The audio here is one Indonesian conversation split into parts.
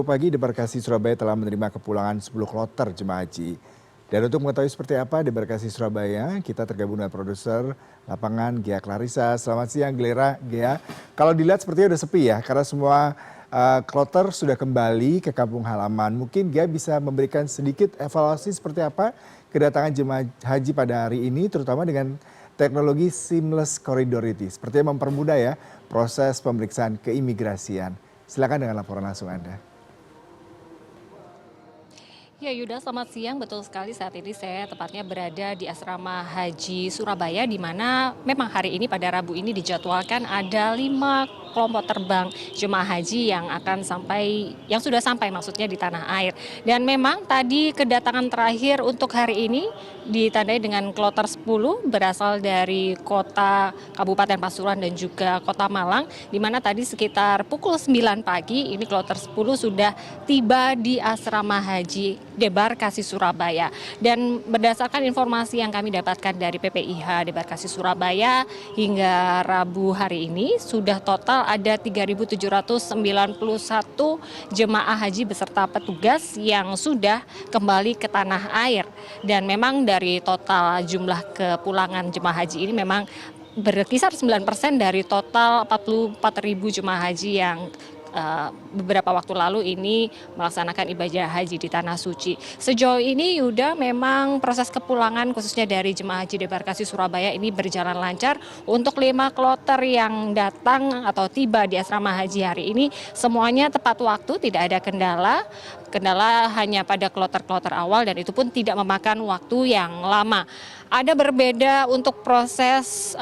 Pagi debarkasi Surabaya telah menerima kepulangan 10 kloter jemaah haji. Dan untuk mengetahui seperti apa debarkasi Surabaya, kita tergabung dengan produser lapangan Gia Clarissa. Selamat siang Gia. Kalau dilihat sepertinya udah sepi ya, karena semua kloter sudah kembali ke kampung halaman. Mungkin Gia bisa memberikan sedikit evaluasi seperti apa kedatangan jemaah haji pada hari ini, terutama dengan teknologi seamless corridor ini. Sepertinya mempermudah ya proses pemeriksaan keimigrasian. Silakan dengan laporan langsung Anda. Ya Yuda, selamat siang. Betul sekali, saat ini saya tepatnya berada di Asrama Haji Surabaya, di mana memang hari ini pada Rabu ini dijadwalkan ada 5 kelompok terbang jemaah haji yang sudah sampai maksudnya di tanah air. Dan memang tadi kedatangan terakhir untuk hari ini ditandai dengan kloter 10 berasal dari kota Kabupaten Pasuruan dan juga kota Malang, di mana tadi sekitar pukul 9 pagi ini kloter 10 sudah tiba di Asrama Haji Debarkasi Surabaya. Dan berdasarkan informasi yang kami dapatkan dari PPIH Debarkasi Surabaya, hingga Rabu hari ini sudah total ada 3.791 jemaah haji beserta petugas yang sudah kembali ke tanah air. Dan memang dari total jumlah kepulangan jemaah haji ini memang berkisar 9% dari total 44.000 jemaah haji yang beberapa waktu lalu ini melaksanakan ibadah haji di Tanah Suci. Sejauh ini Yuda, memang proses kepulangan khususnya dari jemaah haji debarkasi Surabaya ini berjalan lancar. Untuk 5 kloter yang datang atau tiba di asrama haji hari ini semuanya tepat waktu, tidak ada kendala. Kendala hanya pada kloter-kloter awal dan itu pun tidak memakan waktu yang lama. Ada berbeda untuk proses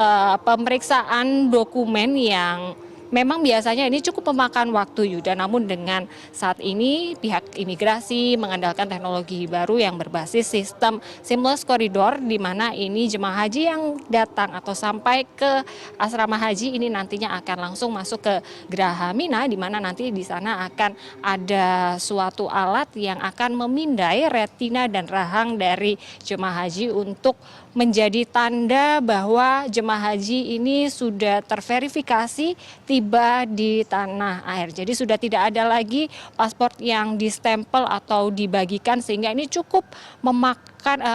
pemeriksaan dokumen yang memang biasanya ini cukup memakan waktu Yuda, namun dengan saat ini pihak imigrasi mengandalkan teknologi baru yang berbasis sistem seamless corridor, di mana ini jemaah haji yang datang atau sampai ke asrama haji ini nantinya akan langsung masuk ke Geraha Mina, di mana nanti di sana akan ada suatu alat yang akan memindai retina dan rahang dari jemaah haji untuk menjadi tanda bahwa jemaah haji ini sudah terverifikasi tiba di tanah air. Jadi sudah tidak ada lagi paspor yang distempel atau dibagikan, sehingga ini cukup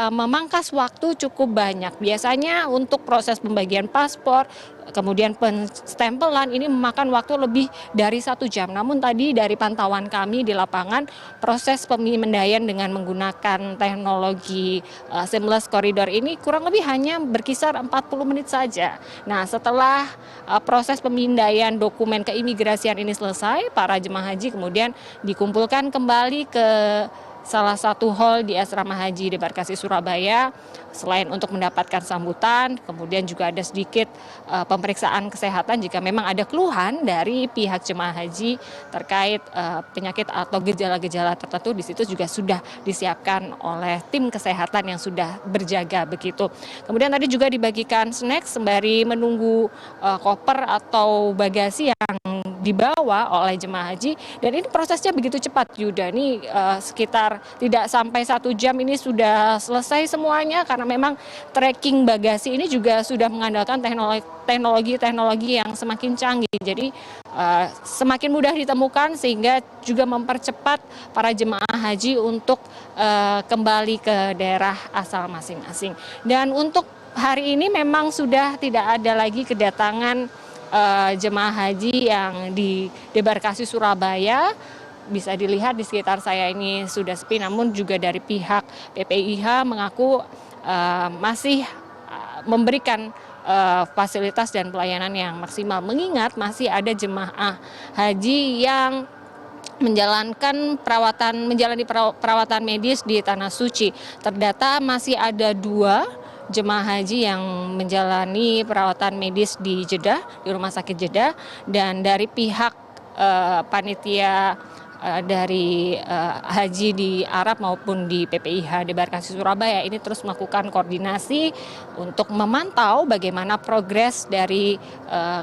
memangkas waktu cukup banyak. Biasanya untuk proses pembagian paspor, kemudian penstempelan ini memakan waktu lebih dari 1 jam. Namun tadi dari pantauan kami di lapangan, proses pemindaian dengan menggunakan teknologi seamless corridor ini kurang lebih hanya berkisar 40 menit saja. Nah, setelah proses pemindaian dokumen keimigrasian ini selesai, para jemaah haji kemudian dikumpulkan kembali ke salah satu hall di Asrama Haji Debarkasi Surabaya. Selain untuk mendapatkan sambutan, kemudian juga ada sedikit pemeriksaan kesehatan jika memang ada keluhan dari pihak jemaah haji terkait penyakit atau gejala-gejala tertentu. Di situ juga sudah disiapkan oleh tim kesehatan yang sudah berjaga begitu. Kemudian tadi juga dibagikan snack sembari menunggu koper atau bagasi yang dibawa oleh jemaah haji. Dan ini prosesnya begitu cepat Yuda, ini sekitar tidak sampai 1 jam ini sudah selesai semuanya, karena memang tracking bagasi ini juga sudah mengandalkan teknologi yang semakin canggih. Jadi semakin mudah ditemukan, sehingga juga mempercepat para jemaah haji untuk kembali ke daerah asal masing-masing. Dan untuk hari ini memang sudah tidak ada lagi kedatangan jemaah haji yang di Debarkasi Surabaya. Bisa dilihat di sekitar saya ini sudah sepi, namun juga dari pihak PPIH mengaku masih memberikan fasilitas dan pelayanan yang maksimal, mengingat masih ada jemaah haji yang menjalani perawatan medis di Tanah Suci. Terdata masih ada 2 jemaah haji yang menjalani perawatan medis di Jeddah, di Rumah Sakit Jeddah, dan dari pihak panitia dari haji di Arab maupun di PPIH Debarkasi Surabaya ini terus melakukan koordinasi untuk memantau bagaimana progres dari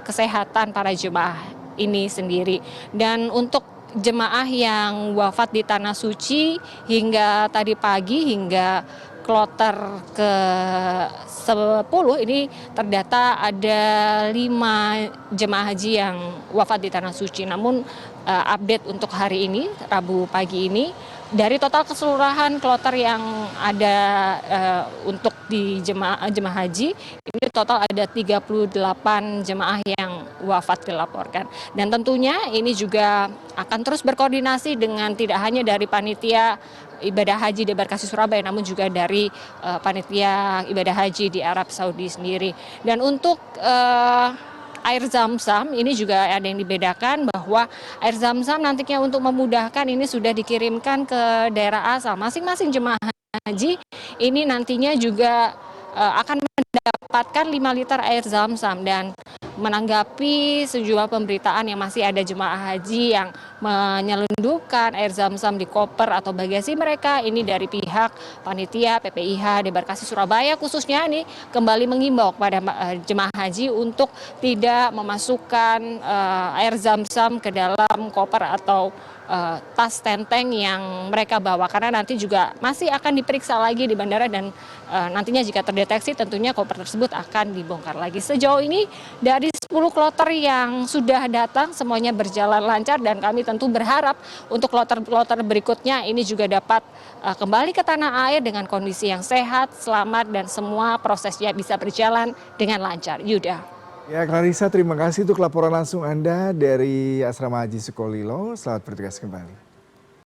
kesehatan para jemaah ini sendiri. Dan untuk jemaah yang wafat di Tanah Suci hingga tadi pagi, hingga kloter ke-10 ini terdata ada 5 jemaah haji yang wafat di Tanah Suci. Namun update untuk hari ini, Rabu pagi ini. Dari total keseluruhan kloter yang ada untuk di jemaah haji, ini total ada 38 jemaah yang wafat dilaporkan. Dan tentunya ini juga akan terus berkoordinasi dengan tidak hanya dari panitia ibadah haji di Embarkasi Surabaya, namun juga dari panitia ibadah haji di Arab Saudi sendiri. Dan untuk air zam-zam ini juga ada yang dibedakan, bahwa air zam-zam nantinya untuk memudahkan ini sudah dikirimkan ke daerah asal. Masing-masing jemaah haji ini nantinya juga akan mendapatkan 5 liter air zam-zam. Dan menanggapi sejumlah pemberitaan yang masih ada jemaah haji yang menyelundupkan air zam-zam di koper atau bagasi mereka, ini dari pihak panitia PPIH Embarkasi Surabaya khususnya ini kembali mengimbau kepada jemaah haji untuk tidak memasukkan air zam-zam ke dalam koper atau tas tenteng yang mereka bawa, karena nanti juga masih akan diperiksa lagi di bandara, dan nantinya jika terdeteksi tentunya koper tersebut akan dibongkar lagi. Sejauh ini dari 10 kloter yang sudah datang semuanya berjalan lancar, dan kami tentu berharap untuk kloter-kloter berikutnya ini juga dapat kembali ke tanah air dengan kondisi yang sehat, selamat, dan semua prosesnya bisa berjalan dengan lancar. Yuda. Ya, Clarissa, terima kasih untuk laporan langsung Anda dari Asrama Haji Sukolilo. Selamat bertugas kembali.